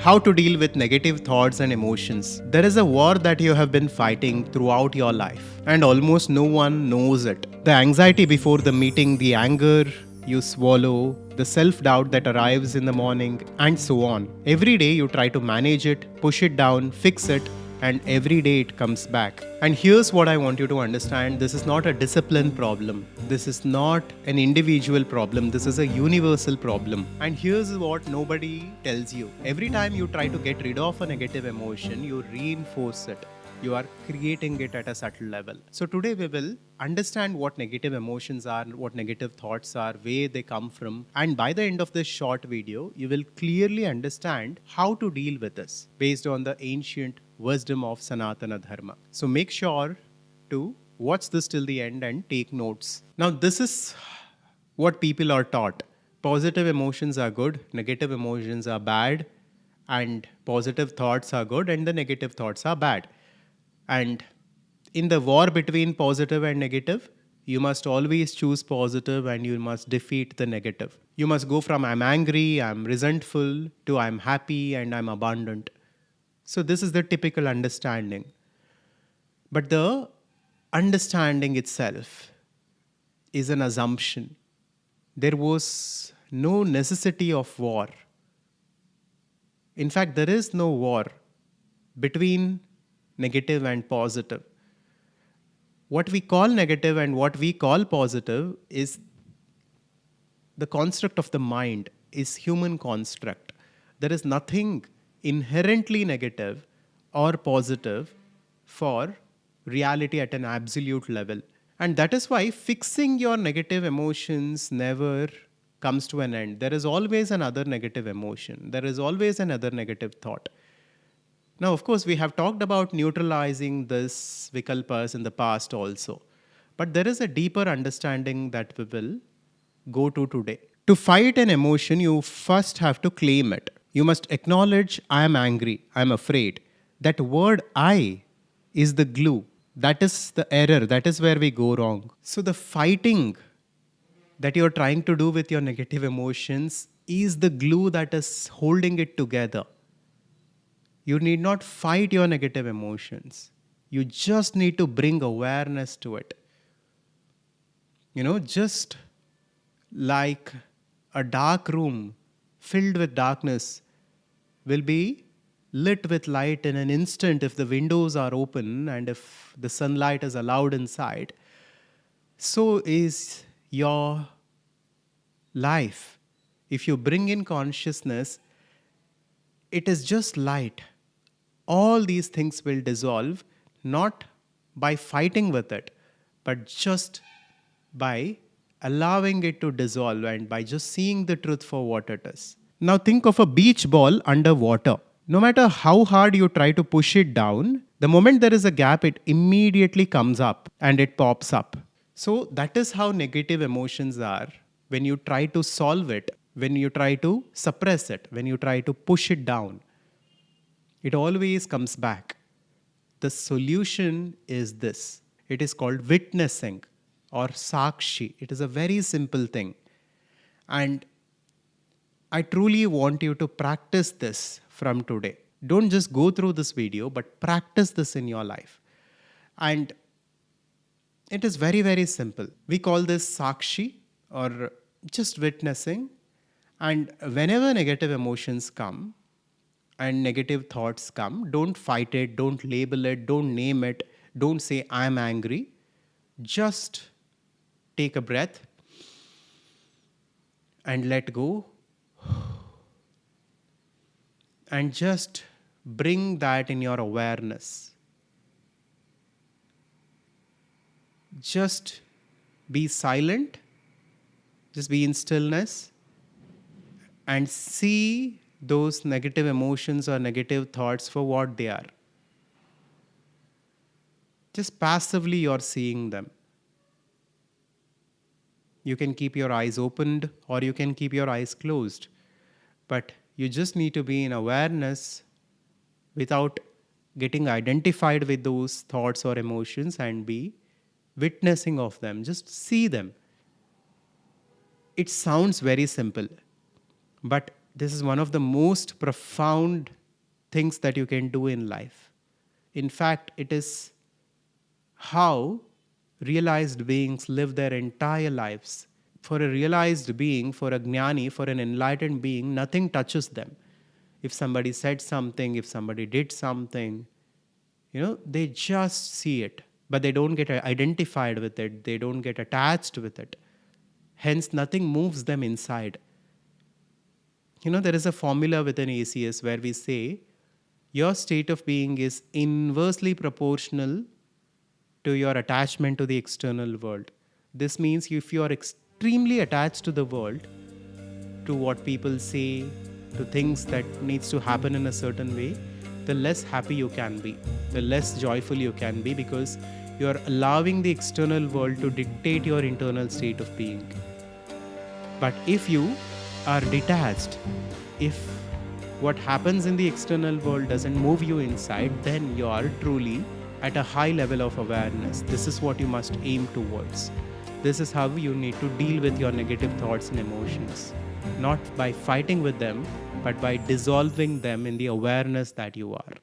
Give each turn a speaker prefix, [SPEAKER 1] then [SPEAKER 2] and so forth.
[SPEAKER 1] How to deal with negative thoughts and emotions. There is a war that you have been fighting throughout your life, and almost no one knows it. The anxiety before the meeting, the anger you swallow, the self doubt that arrives in the morning, and so on. Every day you try to manage it, push it down, fix it, and every day it comes back. And here's what I want you to understand: this is not a discipline problem, this is not an individual problem, this is a universal problem. And here's what nobody tells you: every time you try to get rid of a negative emotion, you reinforce it. You are creating it at a subtle level. So today we will understand what negative emotions are, what negative thoughts are, where they come from, and by the end of this short video, you will clearly understand how to deal with this based on the ancient wisdom of Sanatana Dharma. So make sure to watch this till the end and take notes. Now this is what people are taught. Positive emotions are good, negative emotions are bad, and positive thoughts are good and the negative thoughts are bad. And in the war between positive and negative, you must always choose positive and you must defeat the negative. You must go from I'm angry, I'm resentful to I'm happy and I'm abundant. So this is the typical understanding. But the understanding itself is an assumption. There was no necessity of war. In fact, there is no war between negative and positive. What we call negative and what we call positive is the construct of the mind, is human construct. There is nothing inherently negative or positive for reality at an absolute level. And that is why fixing your negative emotions never comes to an end. There is always another negative emotion. There is always another negative thought. Now, of course, we have talked about neutralizing this vikalpas in the past also. But there is a deeper understanding that we will go to today. To fight an emotion, you first have to claim it. You must acknowledge, I am angry, I am afraid. That word I is the glue. That is the error. That is where we go wrong. So the fighting that you're trying to do with your negative emotions is the glue that is holding it together. You need not fight your negative emotions. You just need to bring awareness to it. Just like a dark room filled with darkness will be lit with light in an instant if the windows are open and if the sunlight is allowed inside. So is your life. If you bring in consciousness, it is just light. All these things will dissolve, not by fighting with it, but just by allowing it to dissolve and by just seeing the truth for what it is. Now think of a beach ball under water. No matter how hard you try to push it down, the moment there is a gap, it immediately comes up and it pops up. So that is how negative emotions are. When you try to solve it, when you try to suppress it, when you try to push it down, it always comes back. The solution is this. It is called witnessing or sakshi. It is a very simple thing. And I truly want you to practice this from today. Don't just go through this video, but practice this in your life. And it is very, very simple. We call this sakshi or just witnessing. And whenever negative emotions come, and negative thoughts come, don't fight it, don't label it, don't name it, don't say I'm angry. Just take a breath and let go. And just bring that in your awareness. Just be silent, just be in stillness and see those negative emotions or negative thoughts for what they are. Just passively you're seeing them. You can keep your eyes opened or you can keep your eyes closed. But you just need to be in awareness without getting identified with those thoughts or emotions and be witnessing of them. Just see them. It sounds very simple, but This is one of the most profound things that you can do in life. In fact, it is how realized beings live their entire lives. For a realized being, for a jnani, for an enlightened being, nothing touches them. If somebody said something, if somebody did something, they just see it, but they don't get identified with it, they don't get attached with it. Hence, nothing moves them inside. There is a formula within ACS where we say your state of being is inversely proportional to your attachment to the external world. This means if you are extremely attached to the world, to what people say, to things that needs to happen in a certain way, the less happy you can be, the less joyful you can be, because you are allowing the external world to dictate your internal state of being. But if you are detached, if what happens in the external world doesn't move you inside, then you are truly at a high level of awareness. This is what you must aim towards. This is how you need to deal with your negative thoughts and emotions. Not by fighting with them, but by dissolving them in the awareness that you are.